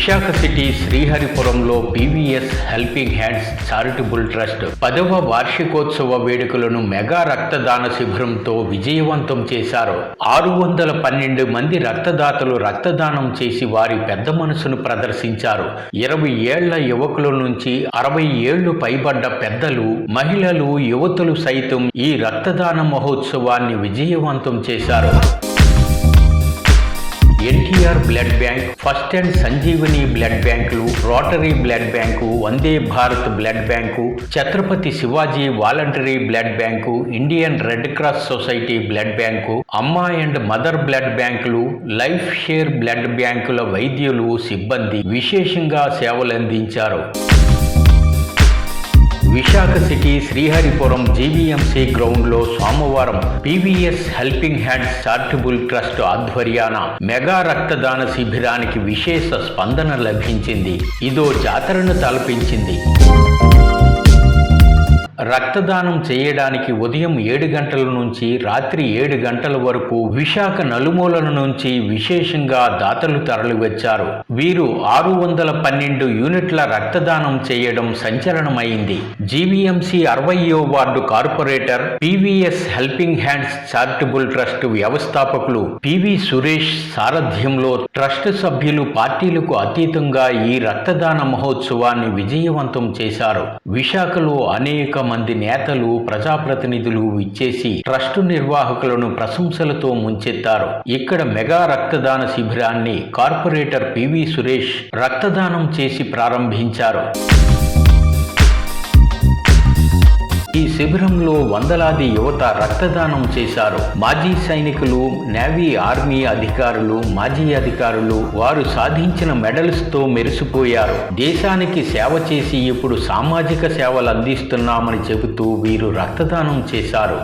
Visakha city శ్రీహరిపురంలో PVS helping hands charitable trust 10వ వార్షికోత్సవ వేడుకలను మెగా రక్తదాన శిబిరంతో విజయవంతం చేశారు. 612 మంది రక్తదాతలు రక్తదానం చేసి వారి పెద్ద మనసును ప్రదర్శించారు. 20 ఏళ్ల యువకుల నుంచి 60 ఏళ్లు పైబడ్డ పెద్దలు, మహిళలు, యువతులు సైతం ఈ రక్తదాన మహోత్సవాన్ని విజయవంతం చేశారు. NTR blood bank, first and Sanjeevani blood బ్యాంకులు, Rotary blood bank, Vande Bharat blood bank, Chhatrapati Shivaji voluntary blood bank, Indian Red Cross Society blood bank, Amma and Mother blood బ్యాంకులు, లైఫ్ షేర్ బ్లడ్ బ్యాంకుల వైద్యులు, సిబ్బంది విశేషంగా సేవలందించారు. విశాఖ సిటీ శ్రీహరిపురం జీవీఎంసీ గ్రౌండ్లో సోమవారం PVS helping hands charitable trust ఆధ్వర్యాన మెగా రక్తదాన శిబిరానికి విశేష స్పందన లభించింది. ఇదో జాతరను తలపించింది. రక్తదానం చేయడానికి ఉదయం 7 గంటల నుంచి రాత్రి 7 గంటల వరకు విశాఖ నలుమూలల నుంచి విశేషంగా దాతలు తరలివచ్చారు. వీరు 612 యూనిట్ల రక్తదానం చేయడం సంచలనమైంది. జీవీఎంసీ 60వ ward corporator, PVS helping hands charitable trust వ్యవస్థాపకులు పివి సురేష్ సారథ్యంలో ట్రస్ట్ సభ్యులు పార్టీలకు అతీతంగా ఈ రక్తదాన మహోత్సవాన్ని విజయవంతం చేశారు. విశాఖలో అనేక మంది నేతలు, ప్రజాప్రతినిధులు ఇచ్చేసి ట్రస్టు నిర్వాహకులను ప్రశంసలతో ముంచెత్తారు. ఇక్కడ మెగా రక్తదాన శిబిరాన్ని కార్పొరేటర్ పివి సురేష్ రక్తదానం చేసి ప్రారంభించారు. ఈ శిబిరంలో వందలాది యువత రక్తదానం చేశారు. మాజీ సైనికులు, నేవీ, ఆర్మీ అధికారులు, మాజీ అధికారులు వారు సాధించిన మెడల్స్తో మెరిసిపోయారు. దేశానికి సేవ చేసి ఇప్పుడు సామాజిక సేవలు అందిస్తున్నామని చెబుతూ వీరు రక్తదానం చేశారు.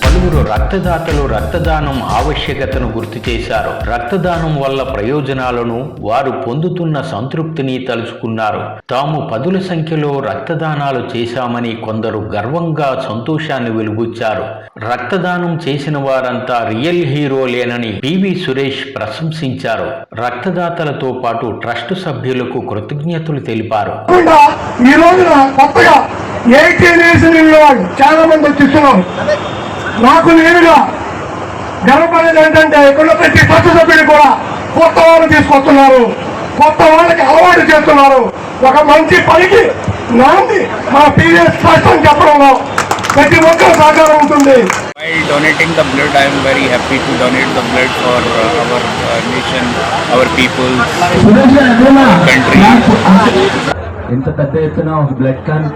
పలువురు రక్తదాతలు రక్తదానం ఆవశ్యకతను గుర్తు చేశారు. రక్తదానం వల్ల ప్రయోజనాలను, వారు పొందుతున్న సంతృప్తిని తలుచుకున్నారు. తాము 10ల సంఖ్యలో రక్తదానాలు చేశామని కొందరు గర్వంగా సంతోషాన్ని వెలుబుచ్చారు. రక్తదానం చేసిన వారంతా రియల్ హీరోలేనని పివి సురేష్ ప్రశంసించారు. రక్తదాతలతో పాటు ట్రస్ట్ సభ్యులకు కృతజ్ఞతలు తెలిపారు. నాకు నేనుగా గర్వపడేది ఏంటంటే ఇక్కడ ప్రతి ట్రస్ట్ సభ్యులు కూడా కొత్త వాళ్ళు తీసుకొస్తున్నారు, కొత్త వాళ్ళకి అలవాటు చేస్తున్నారు. ఒక మంచి పనికి నాంది మా పీవీఎస్ ట్రస్ట్ అని చెప్పడంలో ప్రతి ఒక్కరు సహకారం ఉంటుంది. While donating the blood, I am very happy to donate the blood for our nation, our people, country. ఇంత పెద్ద ఎత్తున ఒక బ్లడ్ క్యాంప్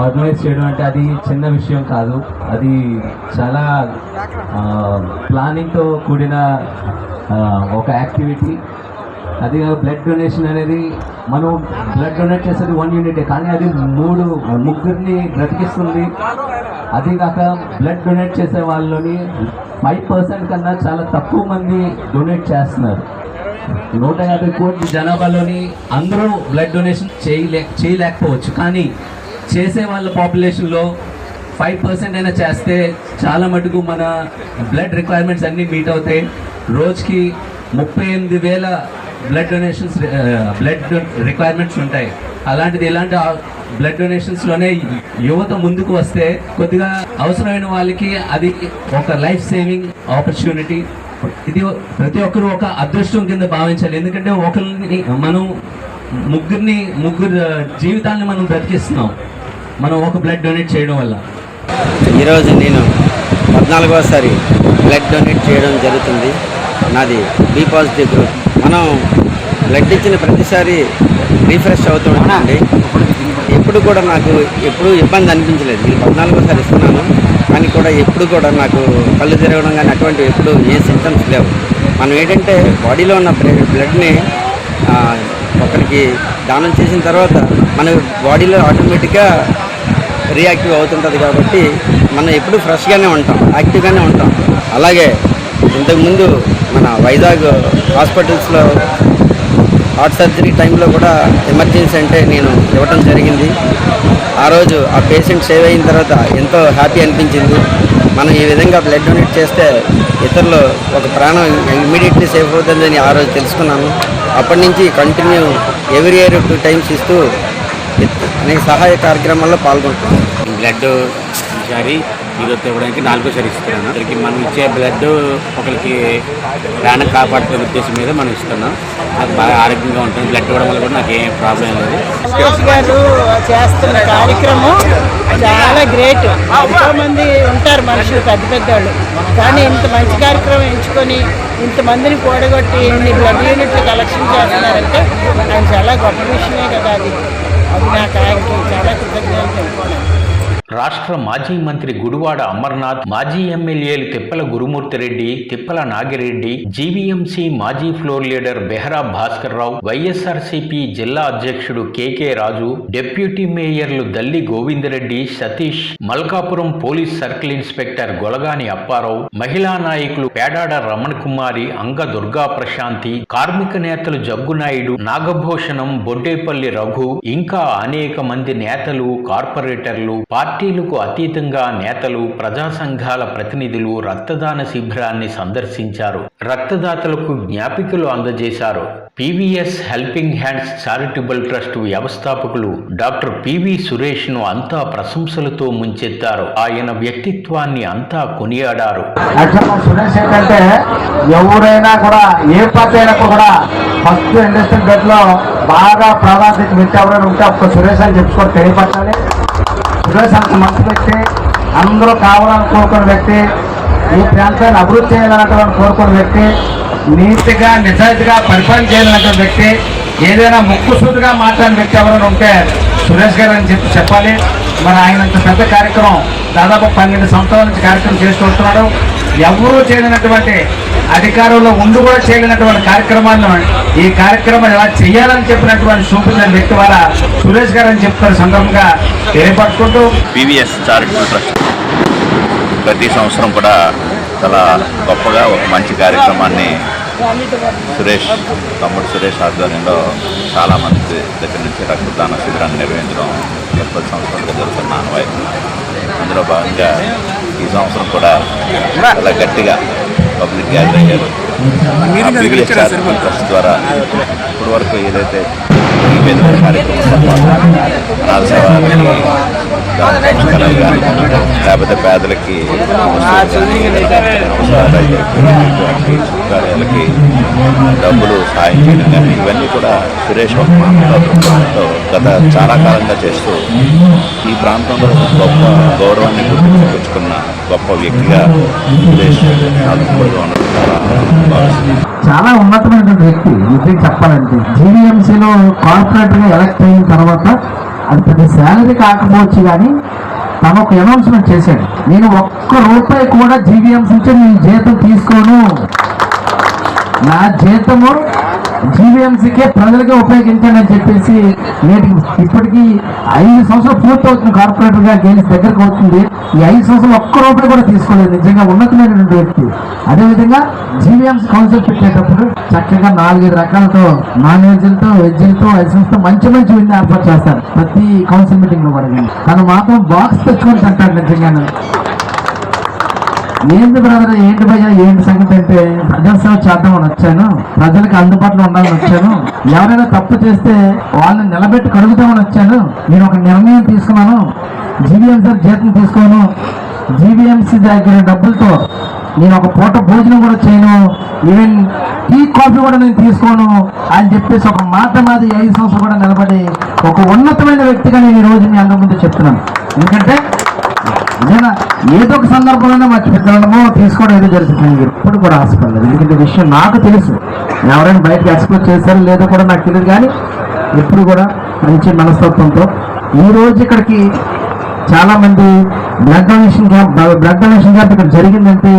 ఆర్గనైజ్ చేయడం అంటే అది చిన్న విషయం కాదు. అది చాలా ప్లానింగ్తో కూడిన ఒక యాక్టివిటీ. అది బ్లడ్ డొనేషన్ అనేది మనం బ్లడ్ డొనేట్ చేసేది 1 యూనిటే, కానీ అది ముగ్గురిని బ్రతికిస్తుంది. అది కాక బ్లడ్ డొనేట్ చేసే వాళ్ళని 5% కన్నా చాలా తక్కువ మంది డొనేట్ చేస్తున్నారు. 150 కోట్ల జనాభాలోని అందరూ బ్లడ్ డొనేషన్ చేయలేకపోవచ్చు, కానీ చేసే వాళ్ళ పాపులేషన్లో 5% అయినా చేస్తే చాలా మటుకు మన బ్లడ్ రిక్వైర్మెంట్స్ అన్నీ మీట్ అవుతాయి. రోజుకి 38,000 బ్లడ్ డొనేషన్స్ బ్లడ్ రిక్వైర్మెంట్స్ ఉంటాయి. అలాంటిది ఇలాంటి బ్లడ్ డొనేషన్స్లోనే యువత ముందుకు వస్తే కొద్దిగా అవసరమైన వాళ్ళకి అది ఒక లైఫ్ సేవింగ్ ఆపర్చునిటీ. ఇది ప్రతి ఒక్కరు ఒక అదృష్టం కింద భావించాలి. ఎందుకంటే మనం ముగ్గురు జీవితాన్ని మనం బ్రతికిస్తున్నాం మనం ఒక బ్లడ్ డొనేట్ చేయడం వల్ల. ఈరోజు నేను 14వసారి బ్లడ్ డొనేట్ చేయడం జరుగుతుంది. నాది బి పాజిటివ్ గ్రూప్. మనం బ్లడ్ ఇచ్చిన ప్రతిసారి రీఫ్రెష్ అవుతూ ఉంటామండి. ఎప్పుడు కూడా నాకు ఎప్పుడు ఇబ్బంది అనిపించలేదు. నేను 14వసారి ఇస్తున్నాను, కానీ కూడా ఎప్పుడు కూడా నాకు కళ్ళు తిరగడం కానీ అటువంటి ఎప్పుడు ఏ సింటమ్స్ లేవు. మనం ఏంటంటే బాడీలో ఉన్న బ్లడ్ని ఒకరికి దానం చేసిన తర్వాత మన బాడీలో ఆటోమేటిక్గా రియాక్టివ్ అవుతుంటుంది. కాబట్టి మనం ఎప్పుడు ఫ్రెష్గానే ఉంటాం, యాక్టివ్గానే ఉంటాం. అలాగే ఇంతకుముందు మన వైజాగ్ హాస్పిటల్స్లో హార్ట్ సర్జరీ టైంలో కూడా ఎమర్జెన్సీ అంటే నేను ఇవ్వటం జరిగింది. ఆ రోజు ఆ పేషెంట్ సేవ్ అయిన తర్వాత ఎంతో హ్యాపీ అనిపించింది. మనం ఈ విధంగా బ్లడ్ డొనేట్ చేస్తే ఇతరులు ఒక ప్రాణం ఇమ్మీడియట్లీ సేవ్ అవుతుందని ఆ రోజు తెలుసుకున్నాను. అప్పటి నుంచి కంటిన్యూ ఎవ్రీ ఇయర్ 2 times ఇస్తూ అనేక సహాయ కార్యక్రమాల్లో పాల్గొంటున్నాను. బ్లడ్ ఈసారి ఈరోజు ఇవ్వడానికి 4వ సారి ఇస్తున్నాను. ఇక్కడికి మనం ఇచ్చే బ్లడ్ ఒకరికి ప్రాణం కాపాడుతున్న ఉద్దేశం మీద మనం ఇస్తున్నాం. నాకు బాగా ఆరోగ్యంగా ఉంటుంది. బ్లడ్ ఇవ్వడం వల్ల కూడా నాకు ఏం ప్రాబ్లం లేదు. సురేష్ గారు చేస్తున్న కార్యక్రమం చాలా గ్రేట్. ఎంతోమంది ఉంటారు మనుషులు, పెద్ద పెద్దవాళ్ళు, కానీ ఇంత మంచి కార్యక్రమం ఎంచుకొని ఇంతమందిని కూడగొట్టి ఇన్ని బ్లడ్ యూనిట్లు కలెక్షన్ చేస్తున్నారంటే ఆయన చాలా గొప్ప విషయమే కదా. అది నాకు ఆయనకి చాలా కృతజ్ఞతలు తెలుపుకోవాలి. రాష్ట్ర మాజీ మంత్రి గుడివాడ అమర్నాథ్, మాజీ ఎమ్మెల్యేలు తిప్పల గురుమూర్తిరెడ్డి, తిప్పల నాగిరెడ్డి, జీవీఎంసీ మాజీ floor leader Behara Bhaskar Rao, YSRCP జిల్లా అధ్యక్షుడు కేకే రాజు, డిప్యూటీ మేయర్లు Dalli Govindareddy, Satish, Malkapuram police circle inspector Golagani Apparao, మహిళా నాయకులు పేడాడ రమణ కుమారి, అంగ దుర్గా ప్రశాంతి, కార్మిక నేతలు జగ్గునాయుడు, నాగభూషణం, బొడ్డేపల్లి రఘు, ఇంకా అనేక మంది నేతలు, కార్పొరేటర్లు, పార్టీలకు అతీతంగా నేతలు, ప్రజా సంఘాల ప్రతినిధులు రక్తదాన శిబిరాన్ని సందర్శించారు. రక్తదాతలకు జ్ఞాపికలు అందజేశారు. PVS helping hands charitable trust వ్యవస్థాపకులు డాక్టర్ పివి సురేష్ ను అంతా ప్రశంసలతో ముంచెత్తారు. ఆయన వ్యక్తిత్వాన్ని అంతా కొనియాడారు. సురేష్ ఏంటంటే ఎవరైనా కూడా ఏ పార్టీ అయినప్పుడు కూడా ఫస్ట్ ఇండస్ట్రియల్ బెడ్ లో బాగా ప్రాధాన్యత వ్యక్తి ఎవరైనా ఉంటే ఒక్క సురేష్ అని చెప్పుకొని తెలియపరచాలి. సురేష్ అంత మంచి వ్యక్తి, అందరూ కావాలని కోరుకున్న వ్యక్తి, ఈ ప్రాంతాన్ని అభివృద్ధి చేయాలన్నటువంటి కోరుకున్న వ్యక్తి, నీతిగా నిజాయితీగా పరిపాలన చేయాలన్నటువంటి వ్యక్తి, ఏదైనా ముక్కుసూటిగా మాట్లాడిన వ్యక్తి ఎవరైనా ఉంటే సురేష్ గారు అని చెప్పాలి. మరి ఆయన అంత పెద్ద కార్యక్రమం దాదాపు 12 సంవత్సరాల నుంచి కార్యక్రమం చేస్తూ వస్తున్నాడు. ఎవరూ చేయలేనటువంటి అధికారంలో ఉండి కూడా చేయలేనటువంటి కార్యక్రమాలను ఈ కార్యక్రమం ఎలా చేయాలని చెప్పినటువంటి చూపించిన వ్యక్తి వల్ల సురేష్ గారు అని చెప్తున్న సందర్భంగా తెలియపరుచుకుంటూ పీవీఎస్ చారిటబుల్ ట్రస్ట్ ప్రతి సంవత్సరం కూడా చాలా గొప్పగా ఒక మంచి కార్యక్రమాన్ని తమ్ముడు సురేష్ ఆధ్వర్యంలో చాలామంది దగ్గర నుంచి రక్తదాన శిబిరాన్ని నిర్వహించడం 10 సంవత్సరాలుగా జరుగుతున్న ఆనవాయితీ. అందులో భాగంగా ఈ సంవత్సరం కూడా చాలా గట్టిగా పబ్లిక్ గ్యాదర్ అయ్యారు. పీవీఎస్ చారిటబుల్ ట్రస్ట్ ద్వారా ఇప్పటి వరకు ఏదైతే ఈ విధంగా కార్యక్రమం అనాథ సేవలకి కానీ లేకపోతే పేదలకి కార్యాలకి డబ్బులు సాయం చేయడం కానీ ఇవన్నీ కూడా సురేష్ ఒక మానవతో గత చాలా కాలంగా చేస్తూ ఈ ప్రాంతంలో గొప్ప గౌరవాన్ని గుర్తించుకున్న గొప్ప వ్యక్తిగా సురేష్ ఆదుకుంటూ ఉండడం చాలా ఉన్నతమైన వ్యక్తి. నిజంగా చెప్పాలంటే జీవీఎంసీలో కార్పొరేటర్ గా ఎలక్ట్ అయిన తర్వాత అది పెద్ద శాలరీ కాకపోవచ్చు కానీ తను ఒక అనౌన్స్మెంట్ చేశాడు, నేను ₹1 కూడా జీవీఎంసీ నుంచి నేను జీతం తీసుకోను, నా జీతము జీవీఎంసీకే ప్రజలకే ఉపయోగించానని చెప్పేసి నేటికి ఇప్పటికీ 5 సంవత్సరాలు పూర్తవుతుంది. కార్పొరేటర్ గా గెలిచి దగ్గరకు అవుతుంది. ఈ 5 సంవత్సరాలు ₹1 కూడా తీసుకోలేదు. నిజంగా ఉన్నతమైనటువంటి వ్యక్తి. అదేవిధంగా జీవీఎంసీ కౌన్సిల్ పెట్టేటప్పుడు చక్కగా 4-5 రకాలతో నాన్ వెజ్లతో వెజ్లతో ఐసెన్స్తో మంచి విందు ఏర్పాటు చేస్తారు ప్రతి కౌన్సిల్ మీటింగ్ లో కూడా. తను మాత్రం బాక్స్ తెచ్చుకొని తింటాడు. నిజంగా ఏంటి బ్రదర్, ఏంటి భయ్యా, ఏంటి సంగతి అంటే ప్రజాసేవ చేద్దామని వచ్చాను, ప్రజలకు అందుబాటులో ఉండాలని వచ్చాను, ఎవరైనా తప్పు చేస్తే వాళ్ళని నిలబెట్టి కడుగుతామని వచ్చాను, నేను ఒక నిర్ణయం తీసుకున్నాను, జీవీఎంసీ జీతం తీసుకోను, జీవీఎంసీ దగ్గర డబ్బులతో నేను ఒక పూట భోజనం కూడా చేయను, ఈవెన్ టీ కాఫీ కూడా నేను తీసుకోను అని చెప్పేసి ఒక మాట మాది 5 సంవత్సరాలు కూడా నిలబడి ఒక ఉన్నతమైన వ్యక్తిగా నేను ఈ రోజు మీ అందరి ముందు చెప్తున్నాను. ఎందుకంటే నేను ఏదో ఒక సందర్భంలోనే మా పిల్లలమో తీసుకోవడం ఏదో జరుగుతుంది, ఎప్పుడు కూడా ఆశపడలేదు. ఎందుకంటే విషయం నాకు తెలుసు, ఎవరైనా బయటకు ఎక్స్పోజ్ చేశారో లేదో కూడా నాకు తెలియదు, కానీ ఎప్పుడు కూడా మంచి మనస్తత్వంతో ఈ రోజు ఇక్కడికి చాలా మంది బ్లడ్ డొనేషన్ క్యాంప్ ఇక్కడ జరిగిందంటే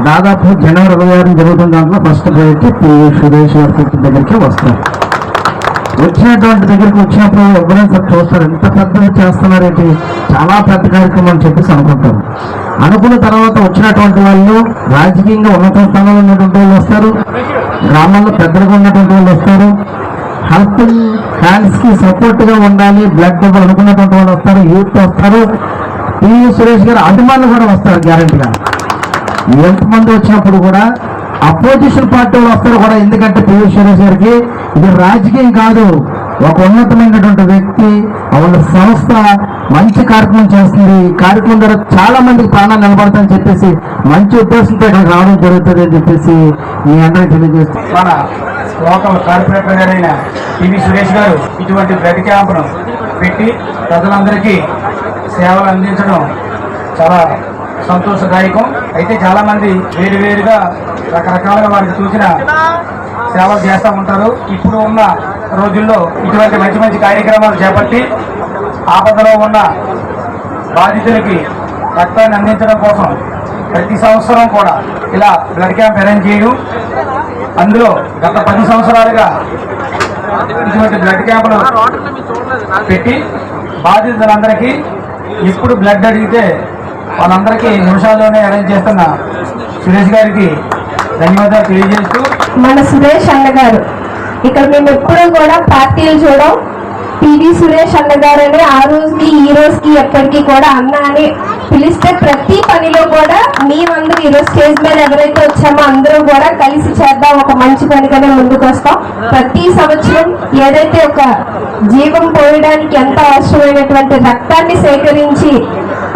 దాదాపు జనవరి 26 జరుగుతున్న దాంట్లో ఫస్ట్ ప్రయారిటీ సురేష్ గారి దగ్గరికి వస్తారు. వచ్చినటువంటి దగ్గరికి వచ్చినప్పుడు ఎవరైనా సార్ చూస్తారు, ఎంత పెద్దగా చేస్తున్నారేంటి, చాలా పెద్ద కార్యక్రమం అని చెప్పేసి అనుకుంటారు. అనుకున్న తర్వాత వచ్చినటువంటి వాళ్ళు రాజకీయంగా ఉన్నత స్థానంలో ఉన్నటువంటి వాళ్ళు వస్తారు, గ్రామాల్లో పెద్దలుగా ఉన్నటువంటి వాళ్ళు వస్తారు, హ్యాండ్స్కి సపోర్ట్గా ఉండాలి. బ్లడ్ అనుకున్నటువంటి వాళ్ళు వస్తారు, యూత్ వస్తారు, పివి సురేష్ గారు అభిమానులు కూడా వస్తారు గ్యారంటీగా. ఎంతమంది వచ్చినప్పుడు కూడా అపోజిషన్ పార్టీ వాళ్ళు వస్తారు కూడా. ఎందుకంటే పివి సురేష్ గారికి ఇది రాజకీయం కాదు, ఒక ఉన్నతమైనటువంటి వ్యక్తి, వాళ్ళ సంస్థ మంచి కార్యక్రమం చేస్తుంది. ఈ కార్యక్రమం ద్వారా చాలా మందికి ప్రాణాలు నిలబడతాయని చెప్పేసి మంచి ఉద్దేశంతో ఇక్కడికి రావడం జరుగుతుంది అని చెప్పేసి మీ అందరికీ తెలియజేస్తాం. మన లోకల్ కార్పొరేటర్ గారైన పివి సురేష్ గారు ఇటువంటి బ్లడ్ క్యాంపును పెట్టి ప్రజలందరికీ సేవలు అందించడం చాలా సంతోషదాయకం. అయితే చాలామంది వేరువేరుగా రకరకాలుగా వారికి చూసిన సేవలు చేస్తూ ఉంటారు. ఇప్పుడు ఉన్న రోజుల్లో ఇటువంటి మంచి మంచి కార్యక్రమాలు చేపట్టి ఆపదలో ఉన్న బాధితులకి రక్తాన్ని అందించడం కోసం ప్రతి సంవత్సరం కూడా ఇలా బ్లడ్ క్యాంప్ అరేంజ్ చేయడం, అందులో గత 10 సంవత్సరాలుగా ఇటువంటి బ్లడ్ క్యాంపులు పెట్టి బాధితులందరికీ ఎప్పుడు బ్లడ్ అడిగితే వాళ్ళందరికీ నిమిషాల్లోనే అరేంజ్ చేస్తున్న సురేష్ గారికి ధన్యవాదాలు తెలియజేస్తూ, మన సురేష్ అన్నగారు ఇక్కడ మేము ఎప్పుడూ కూడా పార్టీలు చూడం, పివి సురేష్ అన్నగారని ఆ రోజుకి ఈ రోజుకి ఎప్పటికీ కూడా అన్న అని పిలిస్తే ప్రతి పనిలో కూడా మేమందరూ ఈరోజు స్టేజ్ మీద ఎవరైతే వచ్చామో అందరూ కూడా కలిసి చేద్దాం, ఒక మంచి పనిగానే ముందుకు వస్తాం. ప్రతి సంవత్సరం ఏదైతే ఒక జీవం పోయడానికి ఎంత అవసరమైనటువంటి రక్తాన్ని సేకరించి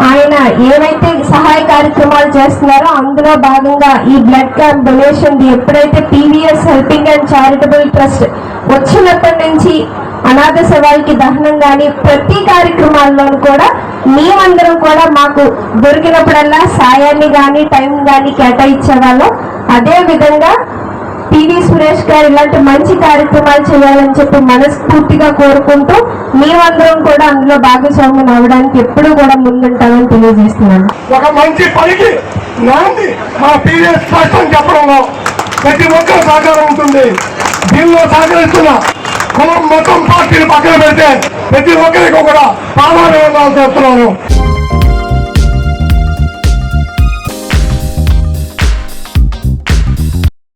ఆయన ఏవైతే సహాయ కార్యక్రమాలు చేస్తున్నారో అందులో భాగంగా ఈ బ్లడ్ క్యాంప్ డొనేషన్ ఎప్పుడైతే PVS helping and charitable trust వచ్చినప్పటి నుంచి అనాథ శవాలకి దహనం కానీ ప్రతి కార్యక్రమాల్లోనూ కూడా మేమందరం కూడా మాకు దొరికినప్పుడల్లా సాయాన్ని కానీ టైం కానీ కేటాయించేవాళ్ళం. అదే విధంగా పివి సురేష్ గారు ఇలాంటి మంచి కార్యక్రమాలు చేయాలని చెప్పి మనస్ఫూర్తిగా కోరుకుంటూ మేమందరం కూడా అందులో భాగస్వామ్యం అవడానికి ఎప్పుడూ కూడా ముందుంటామని తెలియజేస్తున్నాను. ఒక మంచి పనికి నాంది మా పీవీఎస్ ట్రస్ట్ అని చెప్పడంలో ప్రతి ఒక్కరు సహకారం ఉంటుంది. దీనిలో సహకరిస్తున్న కులం మొత్తం పార్టీని పక్కన పెడితే ప్రతి ఒక్కరికి కూడా పాదాలు చేస్తున్నాను.